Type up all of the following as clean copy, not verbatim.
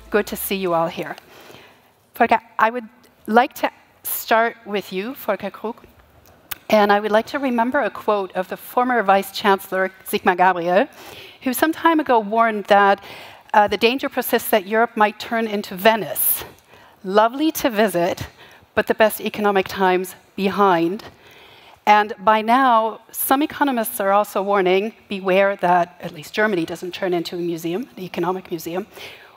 good to see you all here. Volker, I would like to start with you, Volker Krug, and I would like to remember a quote of the former Vice Chancellor Sigmar Gabriel, who some time ago warned that the danger persists that Europe might turn into Venice. Lovely to visit, but the best economic times behind. And by now, some economists are also warning, beware that at least Germany doesn't turn into a museum, an economic museum.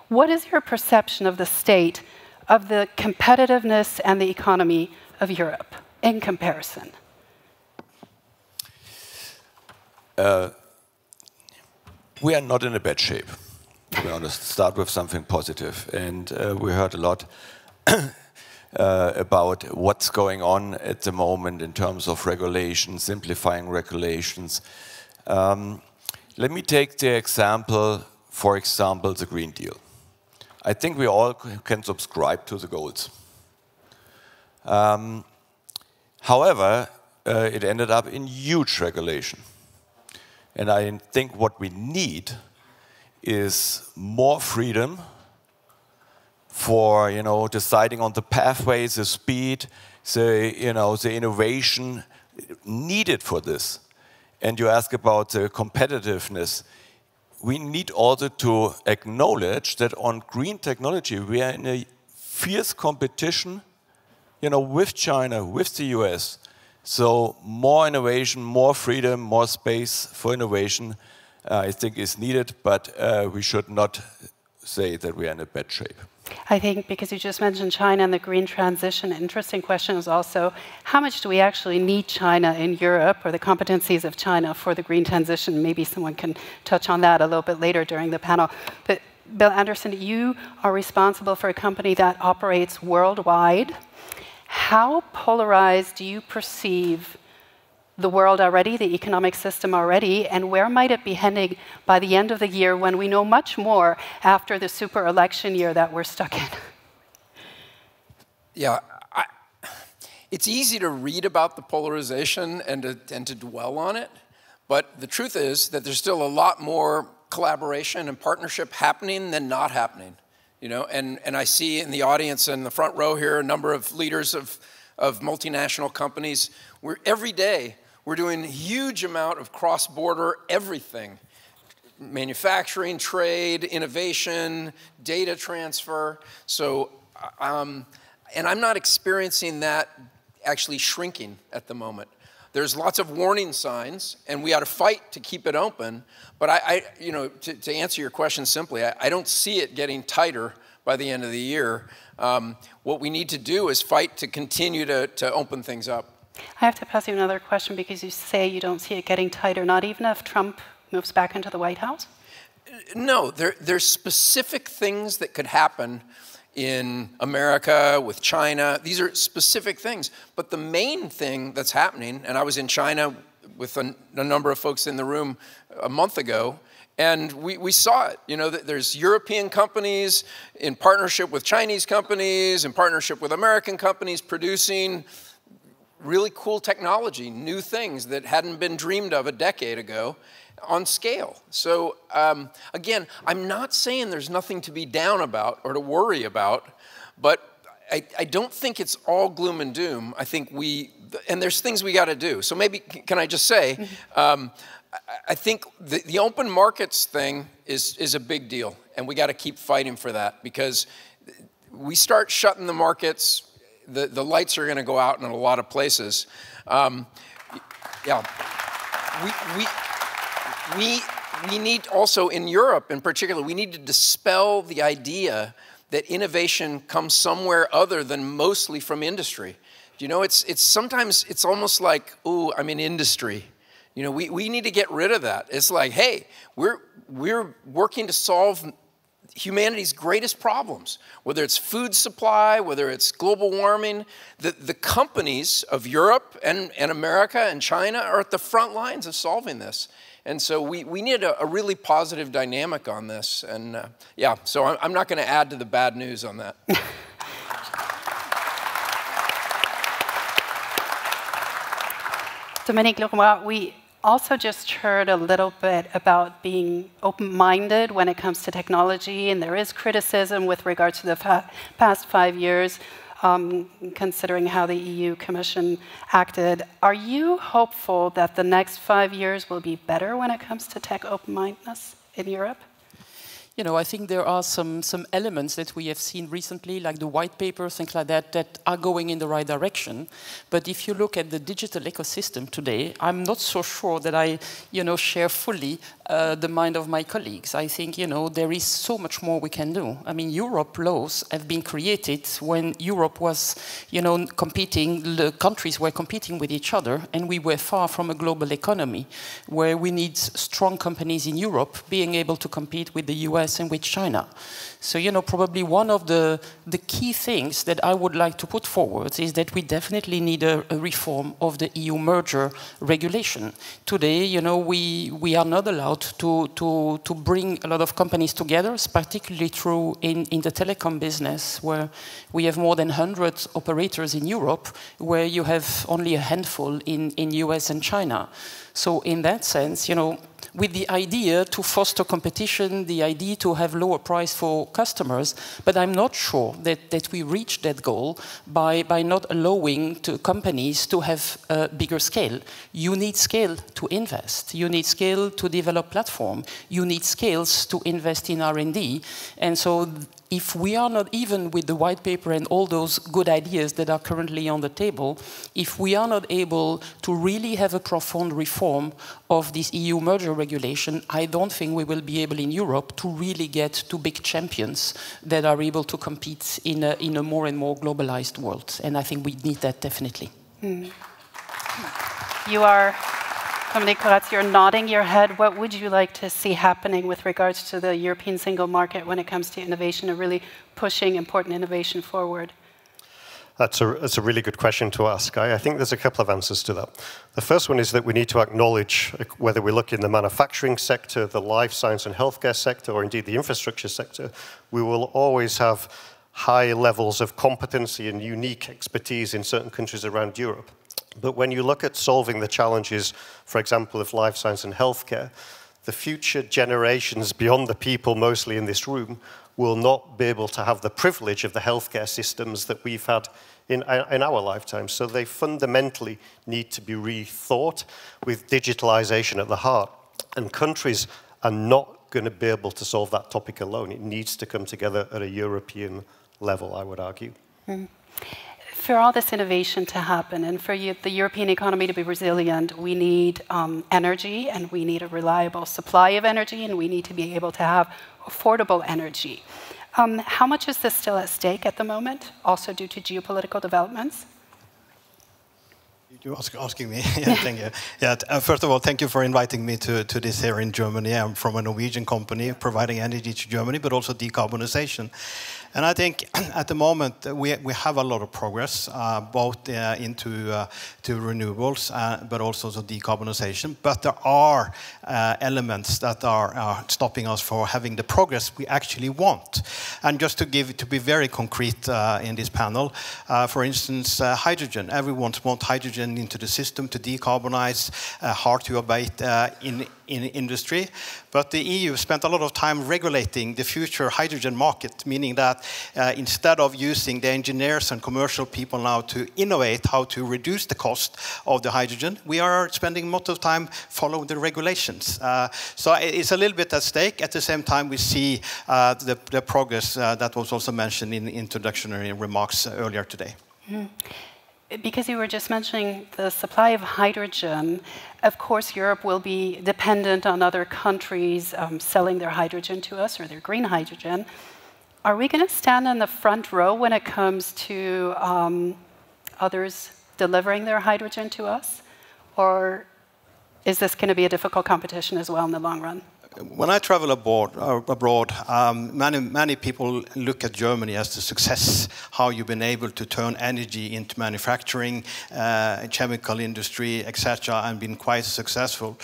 What is your perception of the state of the competitiveness and the economy of Europe in comparison? We are not in a bad shape, to be honest. Start with something positive. And we heard a lot about what's going on at the moment in terms of regulation, simplifying regulations. Let me take the example, for example, the Green Deal. I think we all can subscribe to the goals. However, it ended up in huge regulation. And I think what we need is more freedom for, deciding on the pathways, the speed, the innovation needed for this. And you ask about the competitiveness. We need also to acknowledge that on green technology, we are in a fierce competition, with China, with the US. So more innovation, more freedom, more space for innovation, I think is needed, but we should not say that we are in a bad shape. I think because you just mentioned China and the green transition, an interesting question is also, how much do we actually need China in Europe, or the competencies of China for the green transition? Maybe someone can touch on that a little bit later during the panel. But Bill Anderson, you are responsible for a company that operates worldwide. How polarized do you perceive the world already, the economic system already, and where might it be heading by the end of the year when we know much more after the super election year that we're stuck in? Yeah, it's easy to read about the polarization and to dwell on it, but the truth is that there's still a lot more collaboration and partnership happening than not happening. And I see in the audience in the front row here a number of leaders of multinational companies where every day we're doing a huge amount of cross-border everything. Manufacturing, trade, innovation, data transfer. So, and I'm not experiencing that actually shrinking at the moment. There's lots of warning signs, and we ought to fight to keep it open. But to answer your question simply, I don't see it getting tighter by the end of the year. What we need to do is fight to continue to open things up. I have to pass you another question because you say you don't see it getting tighter, not even if Trump moves back into the White House? No, there's specific things that could happen in America, with China. These are specific things. But the main thing that's happening, and I was in China with a number of folks in the room a month ago, and we saw it. There's European companies in partnership with Chinese companies, in partnership with American companies producing really cool technology, new things that hadn't been dreamed of a decade ago on scale. So again, I'm not saying there's nothing to be down about or to worry about, but I don't think it's all gloom and doom. I think and there's things we got to do. So maybe, can I just say, I think the open markets thing is a big deal, and we got to keep fighting for that, because we start shutting the markets, the lights are going to go out in a lot of places. Yeah, we need also in Europe in particular, we need to dispel the idea that innovation comes somewhere other than mostly from industry. It's sometimes it's almost like, ooh, I'm in industry. We need to get rid of that. It's like, hey, we're working to solve humanity's greatest problems, whether it's food supply, whether it's global warming. The companies of Europe and America and China are at the front lines of solving this. And so we need a really positive dynamic on this. And yeah, so I'm not going to add to the bad news on that. Dominic, Leroy, also just heard a little bit about being open-minded when it comes to technology, and there is criticism with regard to the past 5 years, considering how the EU Commission acted. Are you hopeful that the next 5 years will be better when it comes to tech open-mindedness in Europe? You know, I think there are some elements that we have seen recently, like the white paper, things like that, that are going in the right direction. But if you look at the digital ecosystem today, I'm not so sure that I, share fully the mind of my colleagues. I think, there is so much more we can do. I mean, Europe laws have been created when Europe was, competing, the countries were competing with each other, and we were far from a global economy, where we need strong companies in Europe being able to compete with the US and with China. So, probably one of the key things that I would like to put forward is that we definitely need a reform of the EU merger regulation. Today, we are not allowed to bring a lot of companies together, particularly true in the telecom business, where we have more than 100 operators in Europe, where you have only a handful in US and China. So in that sense, with the idea to foster competition, the idea to have lower price for customers, but I'm not sure that we reach that goal by not allowing companies to have a bigger scale. You need scale to invest. You need scale to develop platform. You need scales to invest in R&D. And so if we are not, even with the white paper and all those good ideas that are currently on the table, if we are not able to really have a profound reform of this EU merger regulation, I don't think we will be able in Europe to really get to big champions that are able to compete in a more and more globalized world. And I think we need that definitely. You are, Dominic, you're nodding your head. What would you like to see happening with regards to the European single market when it comes to innovation and really pushing important innovation forward? That's a really good question to ask. I think there's a couple of answers to that. The first one is that we need to acknowledge, whether we look in the manufacturing sector, the life science and healthcare sector, or indeed the infrastructure sector, we will always have high levels of competency and unique expertise in certain countries around Europe. But when you look at solving the challenges, for example, of life science and healthcare, the future generations beyond the people mostly in this room will not be able to have the privilege of the healthcare systems that we've had in our lifetime. So they fundamentally need to be rethought with digitalization at the heart. And countries are not going to be able to solve that topic alone. It needs to come together at a European level, I would argue. For all this innovation to happen and for the European economy to be resilient, we need energy, and we need a reliable supply of energy, and we need to be able to have affordable energy. How much is this still at stake at the moment, also due to geopolitical developments? You're asking me? Yeah, thank you. Yeah, first of all, thank you for inviting me to this here in Germany. I'm from a Norwegian company providing energy to Germany, but also decarbonization. And I think at the moment we have a lot of progress, both into to renewables, but also to decarbonization. But there are elements that are stopping us from having the progress we actually want. And just to be very concrete in this panel, for instance, hydrogen. Everyone wants hydrogen into the system to decarbonize, hard to abate in industry. But the EU spent a lot of time regulating the future hydrogen market, meaning that instead of using the engineers and commercial people now to innovate how to reduce the cost of the hydrogen, we are spending most of the time following the regulations. So it's a little bit at stake. At the same time, we see the progress that was also mentioned in introductory remarks earlier today. Because you were just mentioning the supply of hydrogen, of course Europe will be dependent on other countries selling their hydrogen to us, or their green hydrogen. Are we going to stand in the front row when it comes to others delivering their hydrogen to us? Or is this going to be a difficult competition as well in the long run? when I travel abroad, many people look at Germany as the success, how you've been able to turn energy into manufacturing, chemical industry, etc., and been quite successful.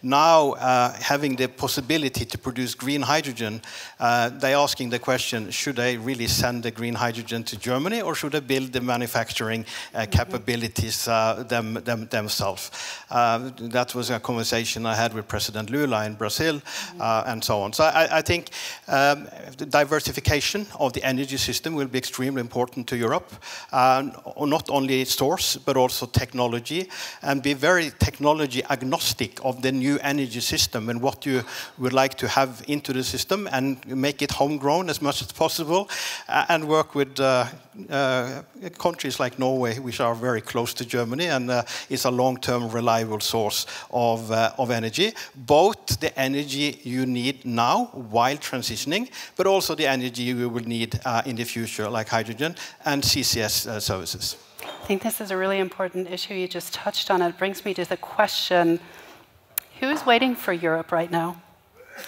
Now, having the possibility to produce green hydrogen, they're asking the question, should they really send the green hydrogen to Germany, or should they build the manufacturing capabilities themselves? That was a conversation I had with President Lula in Brazil, and so on. So I think the diversification of the energy system will be extremely important to Europe, not only source, but also technology, and be very technology agnostic of the new energy system and what you would like to have into the system, and make it homegrown as much as possible, and work with countries like Norway, which are very close to Germany, and is a long-term reliable source of energy, both the energy you need now while transitioning, but also the energy you will need in the future, like hydrogen and CCS services. I think this is a really important issue you just touched on. It brings me to the question, who's waiting for Europe right now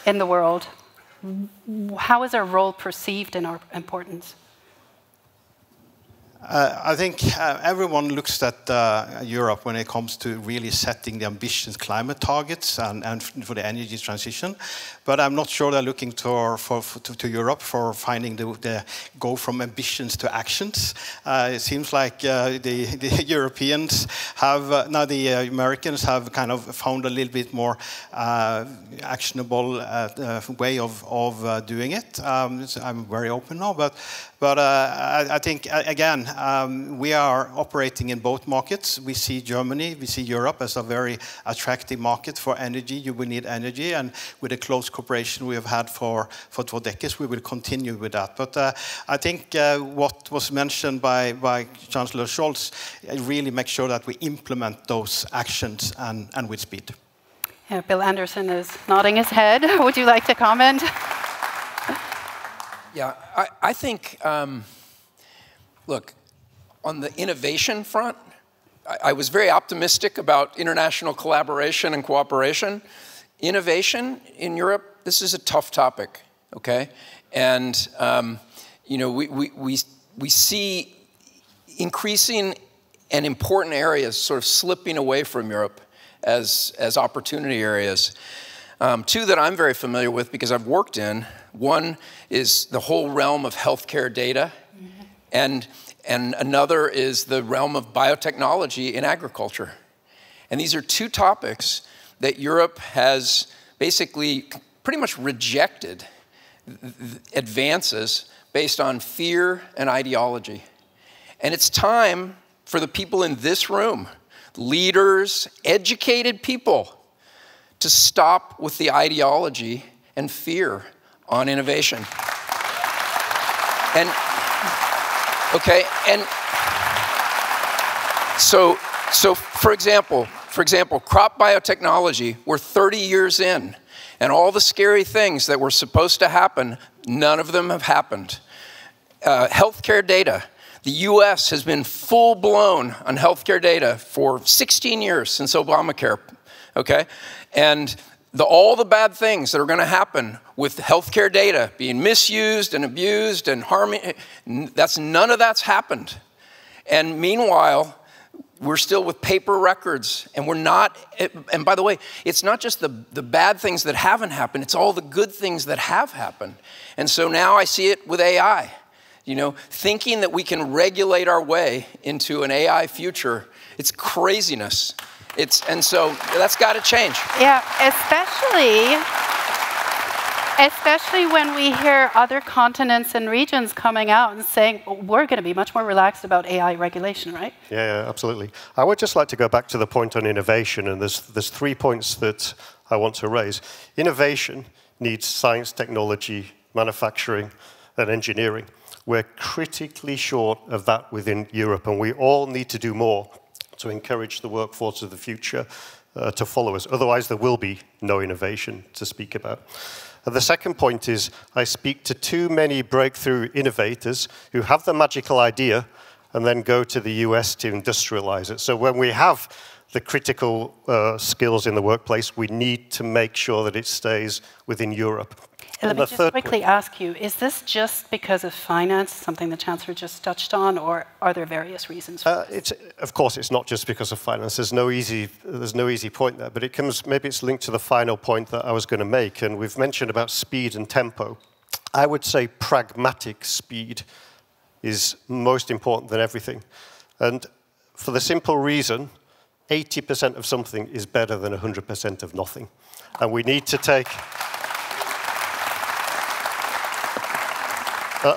in the world? How is our role perceived in our importance? I think everyone looks at Europe when it comes to really setting the ambitious climate targets and for the energy transition. But I'm not sure they're looking to Europe for finding the go from ambitions to actions. It seems like the Europeans have, now the Americans have kind of found a little bit more actionable way of doing it. So I'm very open now, but I think, again, we are operating in both markets. We see Germany, we see Europe as a very attractive market for energy. You will need energy, and with the close cooperation we have had for decades, we will continue with that. But I think what was mentioned by Chancellor Scholz really makes sure that we implement those actions and with speed. Yeah, Bill Anderson is nodding his head. Would you like to comment? Yeah, I think, look, on the innovation front, I was very optimistic about international collaboration and cooperation. Innovation in Europe, this is a tough topic, okay? And, you know, we see increasing and important areas sort of slipping away from Europe as opportunity areas. Two that I'm very familiar with because I've worked in. One is the whole realm of healthcare data, and another is the realm of biotechnology in agriculture. And these are two topics that Europe has basically pretty much rejected advances based on fear and ideology. And it's time for the people in this room, leaders, educated people, to stop with the ideology and fear on innovation. And, okay, and so for example, crop biotechnology, we're 30 years in, and all the scary things that were supposed to happen, none of them have happened. Healthcare data, the US has been full-blown on healthcare data for 16 years since Obamacare, okay? And all the bad things that are going to happen with healthcare data being misused and abused and harming, none of that's happened. And meanwhile, we're still with paper records, and we're not, and by the way, it's not just the bad things that haven't happened, it's all the good things that have happened. And so now I see it with AI. You know, thinking that we can regulate our way into an AI future, it's craziness. And so that's got to change. Yeah, especially when we hear other continents and regions coming out and saying, oh, we're going to be much more relaxed about AI regulation, right? Yeah, absolutely. I would just like to go back to the point on innovation, and there's 3 points that I want to raise. Innovation needs science, technology, manufacturing, and engineering. We're critically short of that within Europe, and we all need to do more to encourage the workforce of the future to follow us. Otherwise, there will be no innovation to speak about. And the second point is, I speak to too many breakthrough innovators who have the magical idea and then go to the US to industrialize it. So when we have the critical skills in the workplace, we need to make sure that it stays within Europe. Let me just quickly ask you, is this just because of finance, something the Chancellor just touched on, or are there various reasons for this? Of course, it's not just because of finance. There's no easy point there, but maybe it's linked to the final point that I was going to make, and we've mentioned about speed and tempo. I would say pragmatic speed is most important than everything. And for the simple reason, 80% of something is better than 100% of nothing. And we need to take,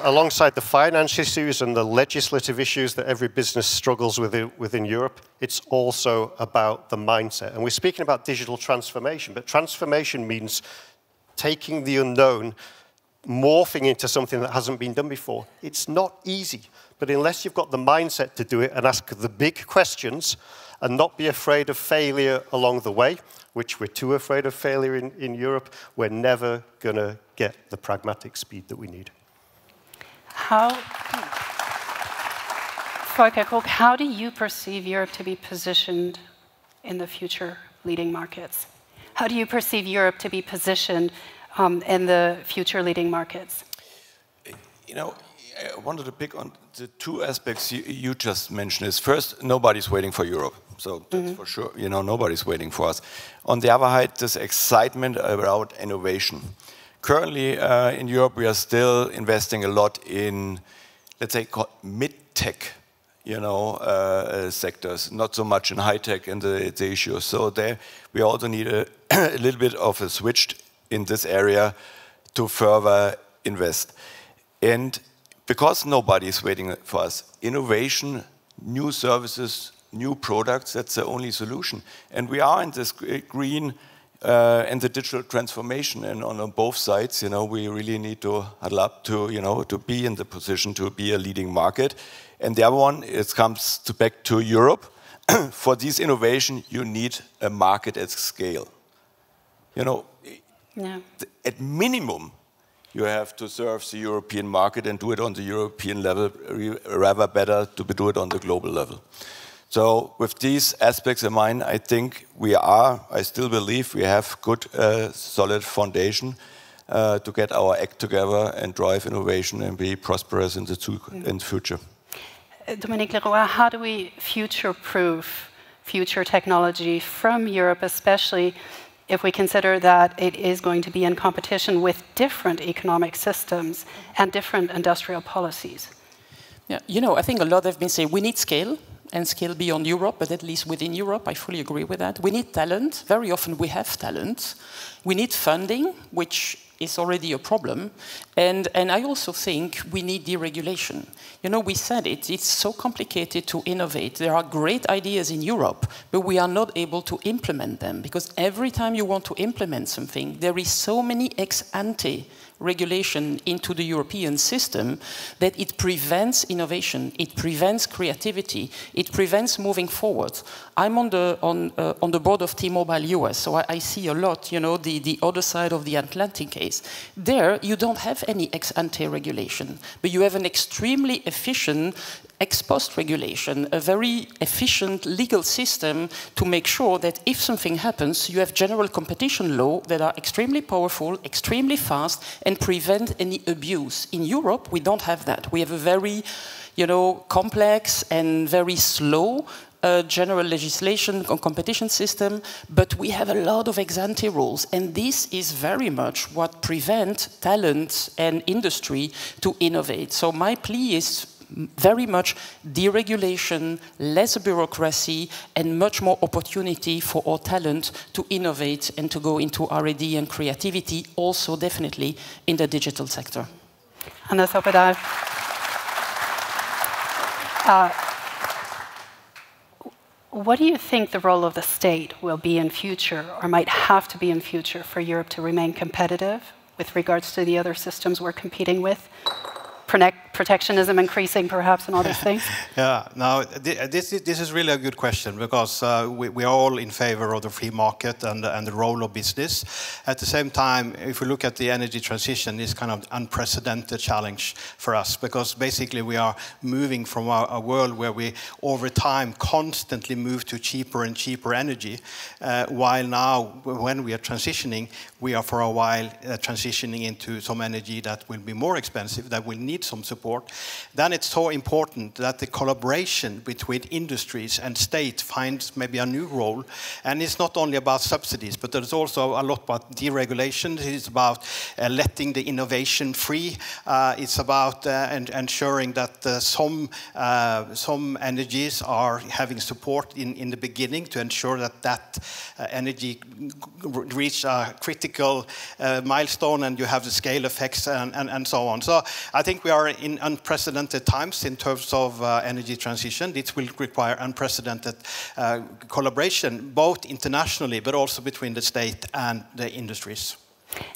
alongside the finance issues and the legislative issues that every business struggles with within Europe, it's also about the mindset. And we're speaking about digital transformation, but transformation means taking the unknown, morphing into something that hasn't been done before. It's not easy, but unless you've got the mindset to do it and ask the big questions and not be afraid of failure along the way, which we're too afraid of failure in Europe, we're never going to get the pragmatic speed that we need. Volker, how do you perceive Europe to be positioned in the future leading markets? How do you perceive Europe to be positioned in the future leading markets? You know, I wanted to pick on the two aspects you just mentioned. Is first, nobody's waiting for Europe. So that's for sure, you know, nobody's waiting for us. On the other hand, this excitement about innovation. Currently, in Europe, we are still investing a lot in, let's say, mid-tech, you know, sectors, not so much in high-tech and the issues. So there, we also need a little bit of a switch in this area to further invest. And because nobody is waiting for us, innovation, new services, new products, that's the only solution. And we are in this green and the digital transformation, and on both sides, you know, we really need to huddle up to, you know, to be in the position to be a leading market. And the other one, it comes back to Europe. For this innovation, you need a market at scale. You know, at minimum, you have to serve the European market and do it on the European level, rather better to do it on the global level. So with these aspects in mind, I think I still believe we have good, solid foundation to get our act together and drive innovation and be prosperous in the future. Dominique, Leroy, how do we future-proof future technology from Europe, especially if we consider that it is going to be in competition with different economic systems and different industrial policies? Yeah, you know, I think a lot have been saying we need scale, and scale beyond Europe, but at least within Europe, I fully agree with that. We need talent. Very often we have talent. We need funding, which is already a problem. And I also think we need deregulation. You know, we said it, it's so complicated to innovate. There are great ideas in Europe, but we are not able to implement them, because every time you want to implement something, there is so many ex-ante regulation into the European system that it prevents innovation, it prevents creativity, it prevents moving forward. I'm on the board of T-Mobile US, so I see a lot, you know, the other side of the Atlantic case. There, you don't have any ex-ante regulation, but you have an extremely efficient ex-post regulation, a very efficient legal system to make sure that if something happens, you have general competition law that are extremely powerful, extremely fast, and prevent any abuse. In Europe, we don't have that. We have a very, you know, complex and very slow general legislation on competition system, but we have a lot of ex-ante rules, and this is very much what prevents talent and industry to innovate. So my plea is very much deregulation, less bureaucracy, and much more opportunity for our talent to innovate and to go into R&D and creativity, also definitely in the digital sector. Anders Opedal. What do you think the role of the state will be in future, or might have to be in future, for Europe to remain competitive with regards to the other systems we're competing with? protectionism increasing, perhaps, and all these things? Yeah, now this is really a good question, because we are all in favor of the free market and the role of business. At the same time, if we look at the energy transition, it's kind of unprecedented challenge for us, because basically we are moving from a world where we over time constantly move to cheaper and cheaper energy, while now when we are transitioning, we are for a while transitioning into some energy that will be more expensive, that will need some support. Then it's so important that the collaboration between industries and state finds maybe a new role. And it's not only about subsidies, but there's also a lot about deregulation. It's about letting the innovation free. It's about ensuring that some energies are having support in the beginning to ensure that energy reach a critical milestone and you have the scale effects and so on. So I think we are in unprecedented times in terms of energy transition. It will require unprecedented collaboration, both internationally, but also between the state and the industries.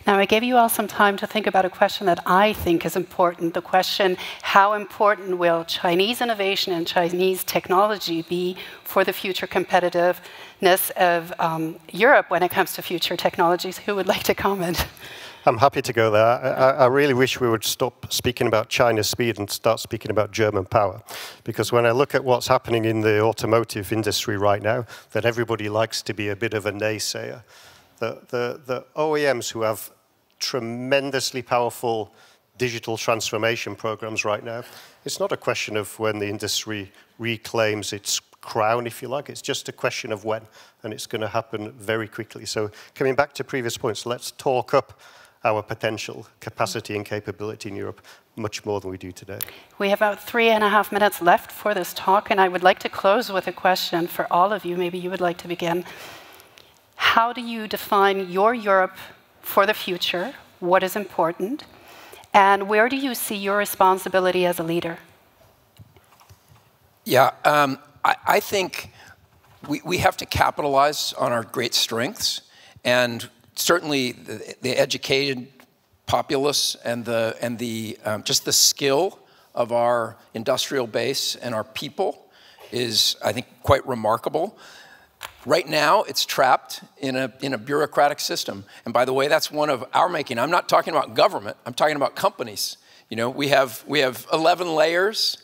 Now, I gave you all some time to think about a question that I think is important. The question, how important will Chinese innovation and Chinese technology be for the future competitiveness of Europe when it comes to future technologies? Who would like to comment? I'm happy to go there. I really wish we would stop speaking about China's speed and start speaking about German power. Because when I look at what's happening in the automotive industry right now, that everybody likes to be a bit of a naysayer. The OEMs who have tremendously powerful digital transformation programs right now, it's not a question of when the industry reclaims its crown, if you like. It's just a question of when, and it's going to happen very quickly. So coming back to previous points, let's talk up our potential capacity and capability in Europe much more than we do today. We have about 3.5 minutes left for this talk, and I would like to close with a question for all of you. Maybe you would like to begin. How do you define your Europe for the future? What is important? And where do you see your responsibility as a leader? Yeah, I think we have to capitalize on our great strengths, and certainly the educated populace and just the skill of our industrial base and our people is, I think, quite remarkable. Right now, it's trapped in a bureaucratic system. And by the way, that's one of our making. I'm not talking about government. I'm talking about companies. You know, we have 11 layers.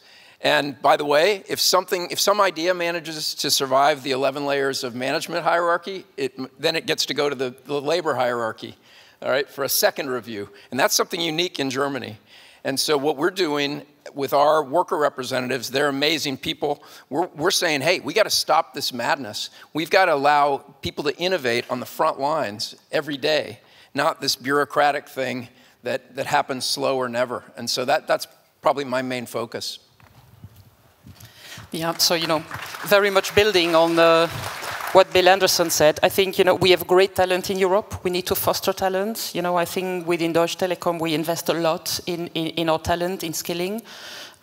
And by the way, if some idea manages to survive the 11 layers of management hierarchy, then it gets to go to the labor hierarchy, all right, for a second review. And that's something unique in Germany. And so what we're doing with our worker representatives, they're amazing people. We're saying, hey, we got to stop this madness. We've got to allow people to innovate on the front lines every day, not this bureaucratic thing that happens slow or never. And so that's probably my main focus. Yeah, so, very much building on what Bill Anderson said. I think, we have great talent in Europe. We need to foster talent. I think within Deutsche Telekom, we invest a lot in our talent, in skilling.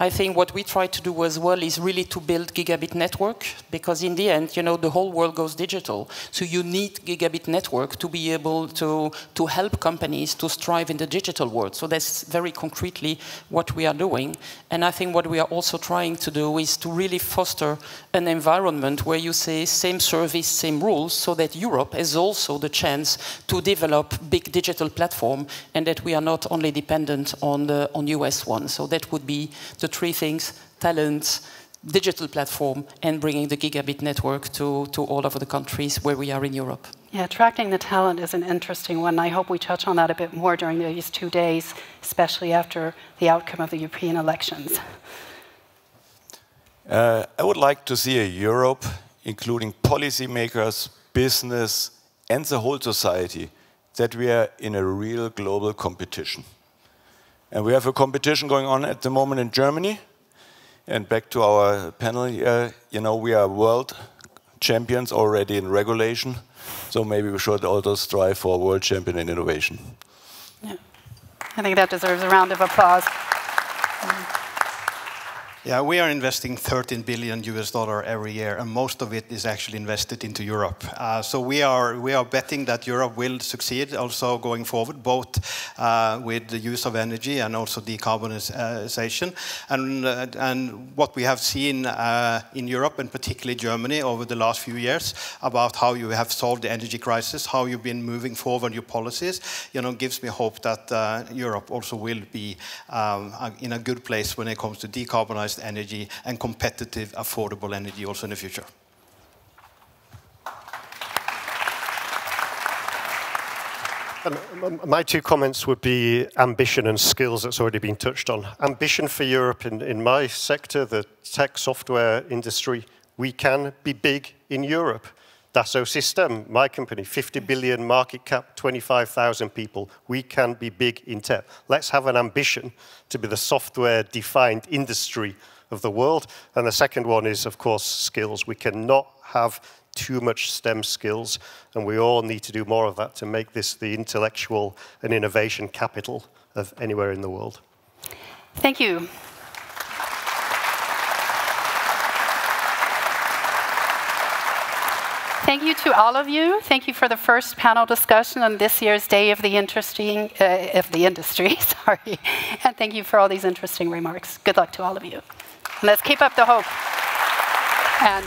I think what we try to do as well is really to build gigabit network, because in the end, the whole world goes digital. So you need gigabit network to be able to help companies to strive in the digital world. So that's very concretely what we are doing. And I think what we are also trying to do is to really foster an environment where you say same service, same rules, so that Europe has also the chance to develop big digital platform, and that we are not only dependent on US one. So that would be the three things: talent, digital platform, and bringing the gigabit network to all over the countries where we are in Europe. Yeah, attracting the talent is an interesting one. I hope we touch on that a bit more during these 2 days, especially after the outcome of the European elections. I would like to see a Europe, including policymakers, business, and the whole society, that we are in a real global competition. And we have a competition going on at the moment in Germany. And back to our panel, we are world champions already in regulation. So maybe we should also strive for a world champion in innovation. Yeah, I think that deserves a round of applause. Yeah, we are investing $13 billion every year, and most of it is actually invested into Europe. So we are betting that Europe will succeed also going forward, both with the use of energy and also decarbonization. And what we have seen in Europe, and particularly Germany, over the last few years, about how you have solved the energy crisis, how you've been moving forward your policies, gives me hope that Europe also will be in a good place when it comes to decarbonized energy and competitive, affordable energy also in the future. And my two comments would be ambition and skills. That's already been touched on. Ambition for Europe in my sector, the tech software industry, we can be big in Europe. Dassault Systèmes, my company, 50 billion market cap, 25,000 people. We can be big in tech. Let's have an ambition to be the software-defined industry of the world. And the second one is, of course, skills. We cannot have too much STEM skills, and we all need to do more of that to make this the intellectual and innovation capital of anywhere in the world. Thank you. Thank you to all of you. Thank you for the first panel discussion on this year's Day of the Industry, sorry. And thank you for all these interesting remarks. Good luck to all of you. Let's keep up the hope. And